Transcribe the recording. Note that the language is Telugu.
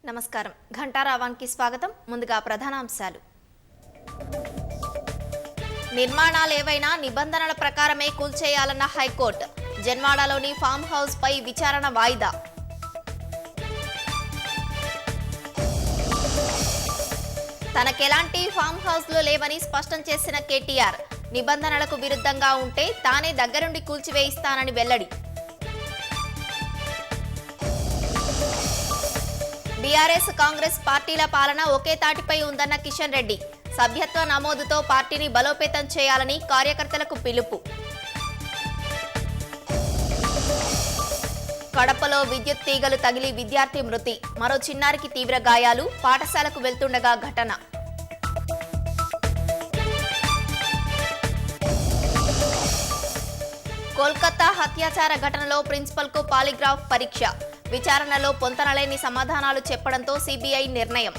నమస్కారం. ఘంటారావానికి స్వాగతం. ముందుగా ప్రధానాంశాలు. నిర్మాణాలు ఏవైనా నిబంధనల ప్రకారమే కూల్చేయాలన్న హైకోర్టు. జన్వాడలోని ఫామ్ హౌస్ పై విచారణ వాయిదా. తనకెలాంటి ఫామ్ హౌస్లు లేవని స్పష్టం చేసిన కేటీఆర్. నిబంధనలకు విరుద్ధంగా ఉంటే తానే దగ్గరుండి కూల్చివేయిస్తానని వెల్లడి. బీఆర్ఎస్ కాంగ్రెస్ పార్టీల పాలన ఒకే తాటిపై ఉందన్న కిషన్ రెడ్డి. సభ్యత్వ నమోదుతో పార్టీని బలోపేతం చేయాలని కార్యకర్తలకు పిలుపు. కడపలో విద్యుత్ తీగలు తగిలి విద్యార్థి మృతి. మరో చిన్నారికి తీవ్ర గాయాలు. పాఠశాలకు వెళ్తుండగా ఘటన. కోల్కతా హత్యాచార ఘటనలో ప్రిన్సిపల్కు పాలిగ్రాఫ్ పరీక్ష. విచారణలో పొంతనలేని సమాధానాలు చెప్పడంతో సిబిఐ నిర్ణయం.